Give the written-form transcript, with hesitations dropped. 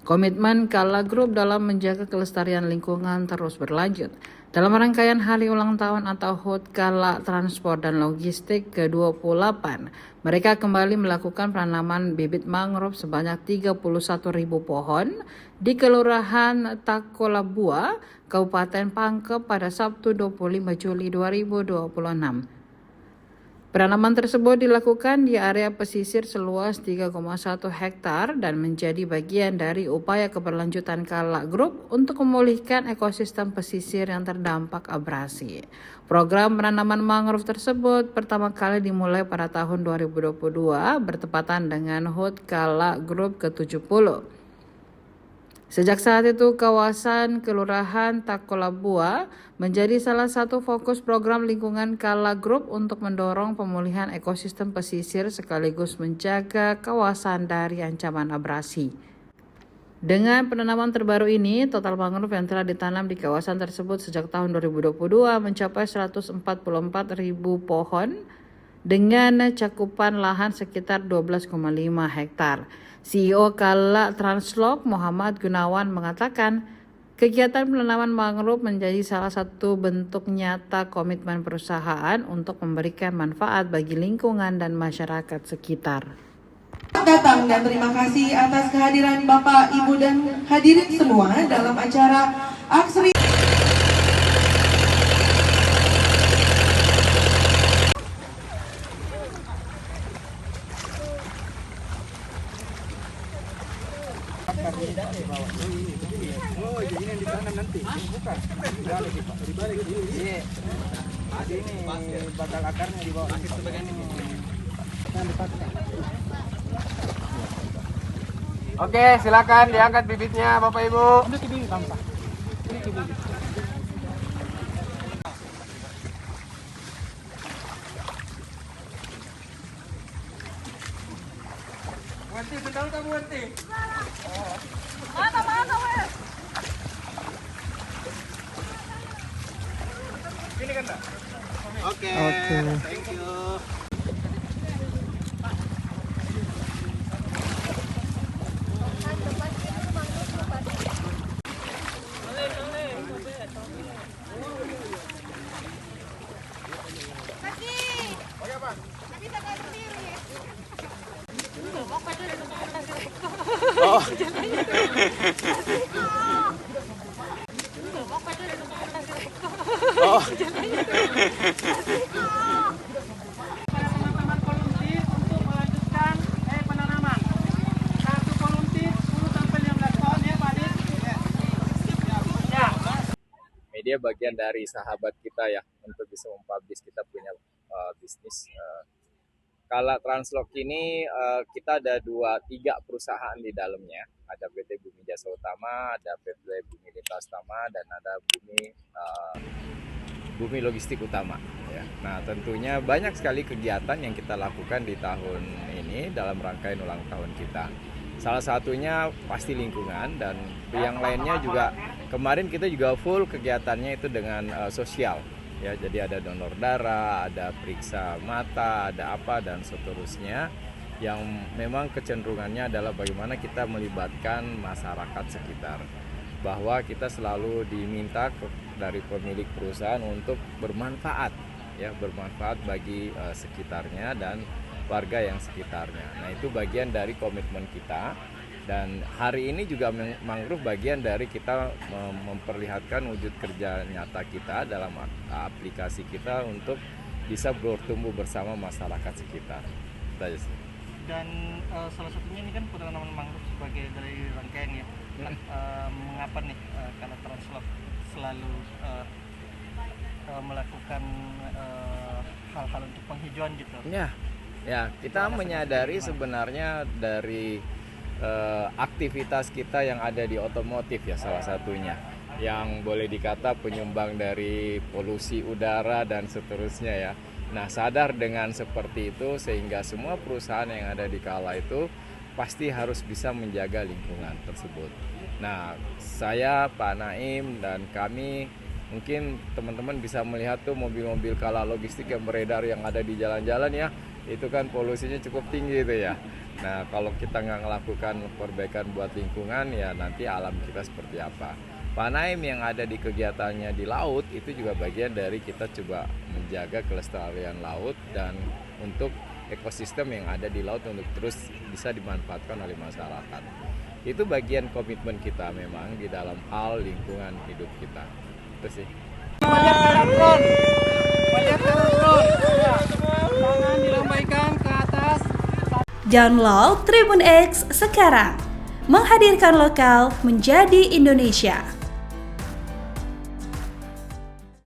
Komitmen Kala Group dalam menjaga kelestarian lingkungan terus berlanjut. Dalam rangkaian hari ulang tahun atau HUT Kala Transport dan Logistik ke-28, mereka kembali melakukan penanaman bibit mangrove sebanyak 31.000 pohon di Kelurahan Takolabua, Kabupaten Pangkep pada Sabtu 25 Juli 2026. Penanaman tersebut dilakukan di area pesisir seluas 3,1 hektar dan menjadi bagian dari upaya keberlanjutan Kala Group untuk memulihkan ekosistem pesisir yang terdampak abrasi. Program penanaman mangrove tersebut pertama kali dimulai pada tahun 2022 bertepatan dengan HUT Kala Group ke-70. Sejak saat itu, kawasan Kelurahan Takolabua menjadi salah satu fokus program lingkungan Kala Group untuk mendorong pemulihan ekosistem pesisir sekaligus menjaga kawasan dari ancaman abrasi. Dengan penanaman terbaru ini, total mangrove yang telah ditanam di kawasan tersebut sejak tahun 2022 mencapai 144.000 pohon dengan cakupan lahan sekitar 12,5 hektar. CEO Kala Translok Muhammad Gunawan mengatakan, kegiatan penanaman mangrove menjadi salah satu bentuk nyata komitmen perusahaan untuk memberikan manfaat bagi lingkungan dan masyarakat sekitar. Datang dan terima kasih atas kehadiran Bapak, Ibu, dan hadirin semua dalam acara Aksri. Oh, ini yang ditanam nanti. Bukan. Dibalik ini. Ini bakal akarnya di bawah. Akhir sebagian ini. Oke, silakan diangkat bibitnya Bapak Ibu. Wanti, sedang kamu Wanti? Mana weh? Ini kan Mbak? Oke. Thank you. Oh. Oh. Para teman-teman volunteer untuk melanjutkan penanaman. Satu volunteer 10 sampai 15 tahun ya Pak Adit. Ya. Media bagian dari sahabat kita ya untuk bisa mempublish kita punya bisnis. Kala Translok ini kita ada 3 perusahaan di dalamnya. Ada PT Bumi Jasa Utama, ada PT Bumi Lintas Utama, dan ada Bumi Logistik Utama. Ya. Nah, tentunya banyak sekali kegiatan yang kita lakukan di tahun ini dalam rangkaian ulang tahun kita. Salah satunya pasti lingkungan, dan yang lainnya juga kemarin kita juga full kegiatannya itu dengan sosial. Ya, jadi ada donor darah, ada periksa mata, ada apa dan seterusnya, yang memang kecenderungannya adalah bagaimana kita melibatkan masyarakat sekitar, bahwa kita selalu diminta dari pemilik perusahaan untuk bermanfaat, ya, bermanfaat bagi sekitarnya dan warga yang sekitarnya. Nah, itu bagian dari komitmen kita. Dan hari ini juga mangrove bagian dari kita memperlihatkan wujud kerja nyata kita dalam aplikasi kita untuk bisa bertumbuh bersama masyarakat sekitar. Dan salah satunya ini kan penanaman mangrove sebagai dari rangkaian ya. Mengapa nih Kala Translok selalu melakukan hal-hal untuk penghijauan gitu? Ya, kita menyadari sebenarnya dari aktivitas kita yang ada di otomotif ya, salah satunya yang boleh dikata penyumbang dari polusi udara dan seterusnya ya. Nah, sadar dengan seperti itu sehingga semua perusahaan yang ada di Kala itu pasti harus bisa menjaga lingkungan tersebut. Nah, saya, Pak Naim, dan kami, mungkin teman-teman bisa melihat tuh mobil-mobil Kala Logistik yang beredar yang ada di jalan-jalan ya, itu kan polusinya cukup tinggi itu ya. Nah, kalau kita nggak melakukan perbaikan buat lingkungan, ya nanti alam kita seperti apa. Pak Naim yang ada di kegiatannya di laut itu juga bagian dari kita coba menjaga kelestarian laut dan untuk ekosistem yang ada di laut untuk terus bisa dimanfaatkan oleh masyarakat. Itu bagian komitmen kita memang di dalam hal lingkungan hidup kita. Itu sih. Tangan dilambaikan ke atas. Download Tribun X sekarang, menghadirkan lokal menjadi Indonesia.